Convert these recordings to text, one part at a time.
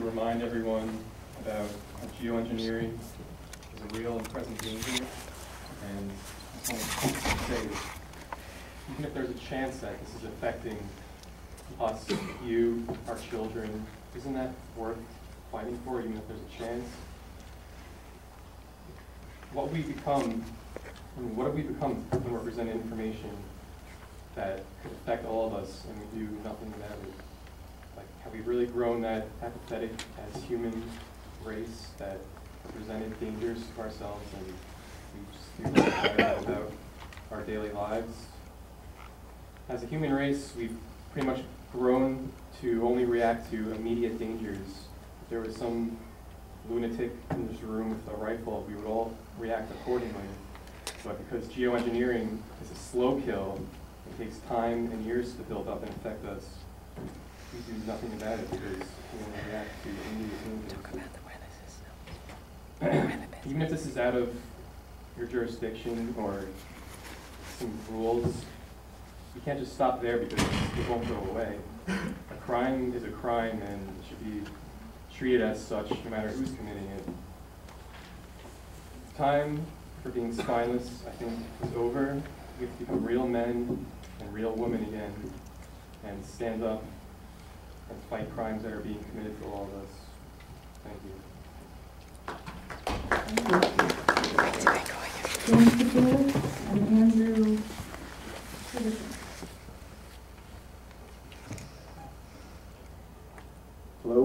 to remind everyone about how geoengineering is a real and present danger. And I just want to say that even if there's a chance that this is affecting us, you, our children, isn't that worth fighting for, even if there's a chance? What have we become when we're presented information that could affect all of us and we do nothing about it? Like, have we really grown that apathetic as human race that presented dangers to ourselves and we just do nothing about our daily lives? As a human race, we've pretty much grown to only react to immediate dangers. If there was some lunatic in this room with a rifle, we would all react accordingly. But because geoengineering is a slow kill, it takes time and years to build up and affect us, we do nothing about it because we only react to immediate dangers. Even if this is out of your jurisdiction or some rules, you can't just stop there because it won't go away. A crime is a crime and it should be treated as such no matter who's committing it. Time for being spineless, I think, is over. We have to become real men and real women again and stand up and fight crimes that are being committed for all of us. Thank you. Thank you, George, and Andrew. Hello,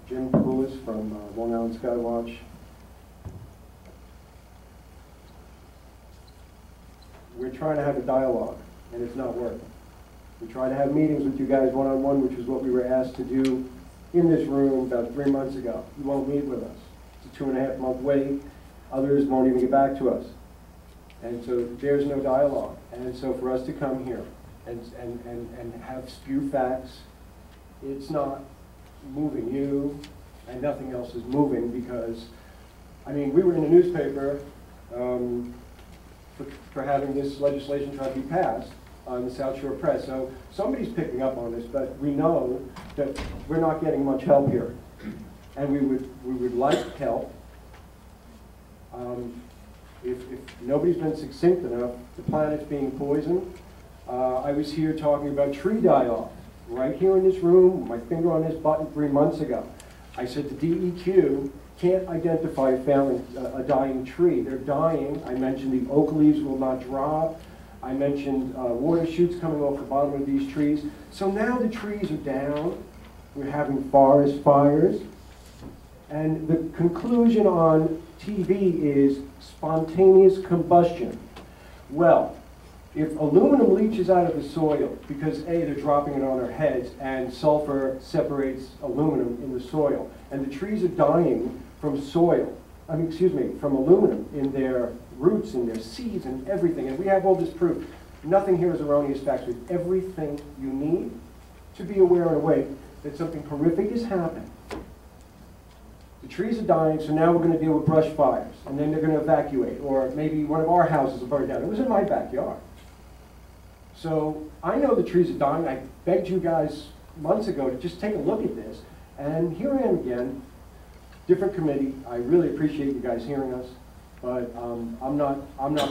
Jim Poulis from LongIslandSkyWatch. We're trying to have a dialogue, and it's not working. We try to have meetings with you guys one-on-one, which is what we were asked to do in this room about 3 months ago. You won't meet with us. It's a 2.5-month wait. Others won't even get back to us. And so there's no dialogue. And so for us to come here and have spew facts, it's not moving you, and nothing else is moving because, I mean, we were in the newspaper for having this legislation try to be passed on the South Shore Press. So somebody's picking up on this, but we know that we're not getting much help here. And we would like help. If nobody's been succinct enough, the planet's being poisoned. I was here talking about tree die-off, right here in this room, my finger on this button 3 months ago. I said the DEQ can't identify a dying tree. They're dying. I mentioned the oak leaves will not drop. I mentioned water shoots coming off the bottom of these trees. So now the trees are down. We're having forest fires. And the conclusion on TV is spontaneous combustion. Well, if aluminum leaches out of the soil, because A, they're dropping it on our heads, and sulfur separates aluminum in the soil, and the trees are dying from from aluminum in their roots and their seeds and everything, and we have all this proof. Nothing here is erroneous facts. We have everything you need to be aware and awake that something horrific has happened. The trees are dying, so now we're going to deal with brush fires, and then they're going to evacuate, or maybe one of our houses will burn down. It was in my backyard. So I know the trees are dying. I begged you guys months ago to just take a look at this, and here I am again, different committee. I really appreciate you guys hearing us, but I'm not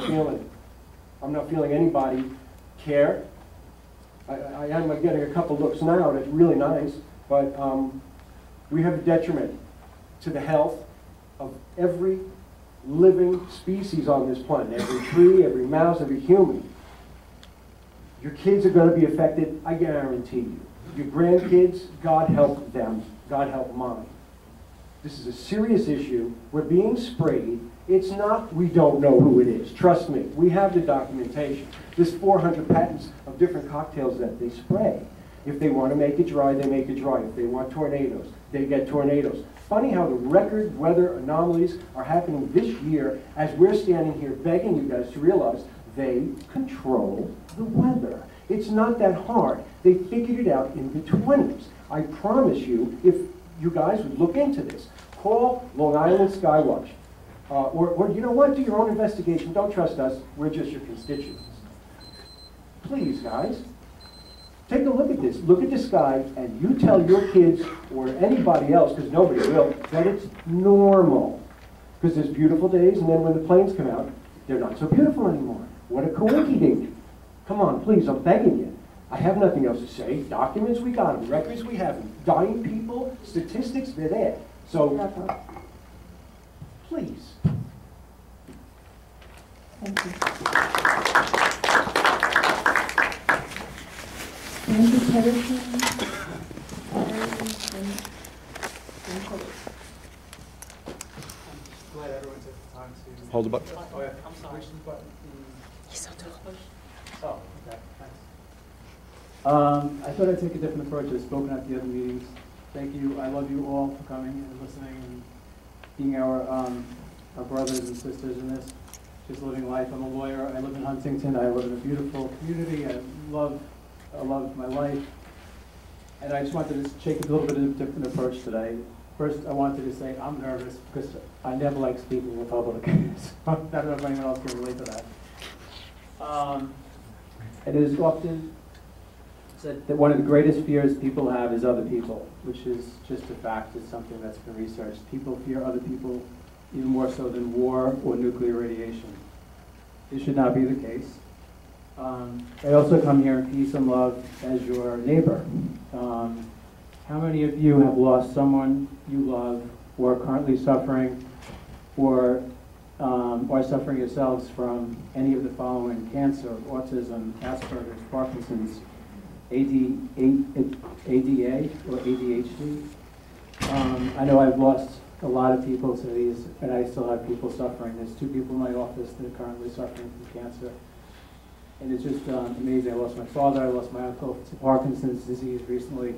feeling anybody care. I am getting a couple looks now that's really nice, but we have a detriment to the health of every living species on this planet, every tree, every mouse, every human. Your kids are going to be affected, I guarantee you. Your grandkids, God help them, God help mine. This is a serious issue. We're being sprayed. It's not, we don't know who it is. Trust me, we have the documentation. There's 400 patents of different cocktails that they spray. If they want to make it dry, they make it dry. If they want tornadoes, they get tornadoes. Funny how the record weather anomalies are happening this year as we're standing here begging you guys to realize they control the weather. It's not that hard. They figured it out in the 20s. I promise you, if you guys would look into this, call LongIslandSkyWatch. Or you know what, do your own investigation. Don't trust us. We're just your constituents. Please, guys. Take a look at this. Look at the sky, and you tell your kids or anybody else, because nobody will, that it's normal. Because there's beautiful days, and then when the planes come out, they're not so beautiful anymore. What a coinky-dink. Come on, please, I'm begging you. I have nothing else to say. Documents, we got them. Records, we have them. Dying people, statistics, they're there. So, please. Thank you. Andy Pedersen, Glad everyone took the time to. Hold the button. Oh, yeah, I'm sorry. Which button? He's so tall. Oh, okay, thanks. I thought I'd take a different approach. I've spoken at the other meetings. Thank you. I love you all for coming and listening and being our brothers and sisters in this. Just living life. I'm a lawyer. I live in Huntington. I live in a beautiful community. I love my life. And I just wanted to take a little bit of a different approach today. First, I wanted to say I'm nervous because I never like speaking in public. So I don't know if anyone else can relate to that. It is often said that one of the greatest fears people have is other people, which is just a fact. It's something that's been researched. People fear other people even more so than war or nuclear radiation. It should not be the case. I also come here in peace and love as your neighbor. How many of you have lost someone you love, or are currently suffering, or are suffering yourselves from any of the following: cancer, autism, Asperger's, Parkinson's, ADA or ADHD? I know I've lost a lot of people to these, and I still have people suffering. There's 2 people in my office that are currently suffering from cancer. And it's just amazing. I lost my father, I lost my uncle to Parkinson's disease recently.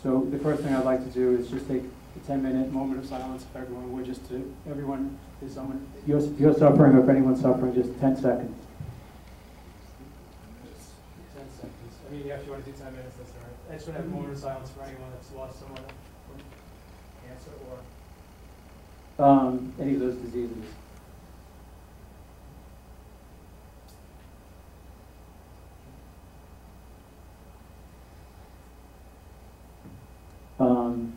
So the first thing I'd like to do is just take a 10-minute moment of silence if everyone would, just to, everyone, is someone, if you're suffering or if anyone's suffering, just 10 seconds. 10 seconds. I mean, if you want to do 10 minutes, that's all right. I just want to have a moment of silence for anyone that's lost someone from cancer or any of those diseases.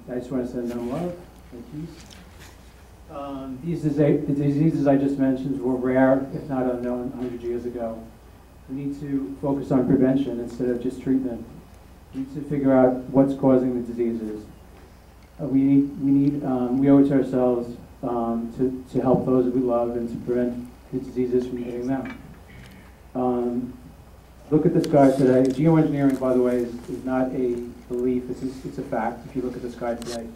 I just want to send them love and peace. The diseases I just mentioned were rare, if not unknown, 100 years ago. We need to focus on prevention instead of just treatment. We need to figure out what's causing the diseases. We owe it to ourselves to help those that we love and to prevent the diseases from hitting them. Look at the sky today. Geoengineering, by the way, is not a belief, it's a fact. If you look at the sky today.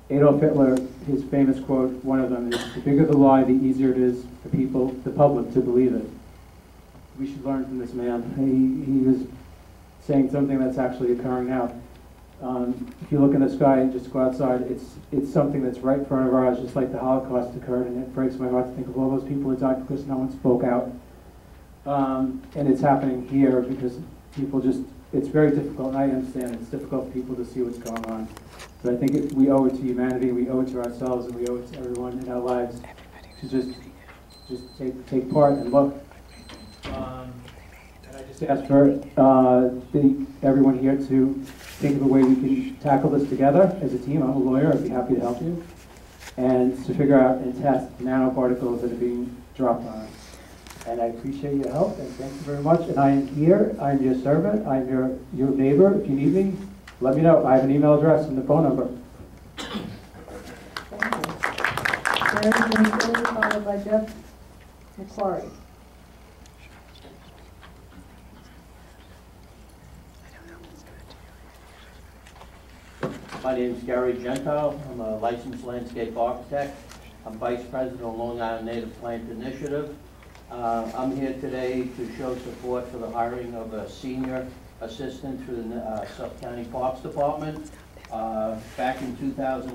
Adolf Hitler, his famous quote, one of them is, "The bigger the lie, the easier it is for people, the public, to believe it." We should learn from this man. He was saying something that's actually occurring now. If you look in the sky and just go outside, it's something that's right in front of our eyes, just like the Holocaust occurred, and it breaks my heart to think of all those people that died because no one spoke out. And it's happening here because people just, it's very difficult, and I understand it's difficult for people to see what's going on. But I think we owe it to humanity, we owe it to ourselves, and we owe it to everyone in our lives to just take part and look. And I just ask for everyone here to think of a way we can tackle this together as a team. I'm a lawyer, I'd be happy to help you. And to figure out and test nanoparticles that are being dropped on us. And I appreciate your help, and thank you very much. And I am here, I'm your servant, I'm your neighbor. If you need me, let me know. I have an email address and the phone number. Thank you. Jerry Winston, followed by Jeff McQuarrie. My name is Gary Gentile. I'm a licensed landscape architect. I'm Vice President of Long Island Native Plant Initiative. I'm here today to show support for the hiring of a senior assistant through the Suffolk County Parks Department. Back in 2011,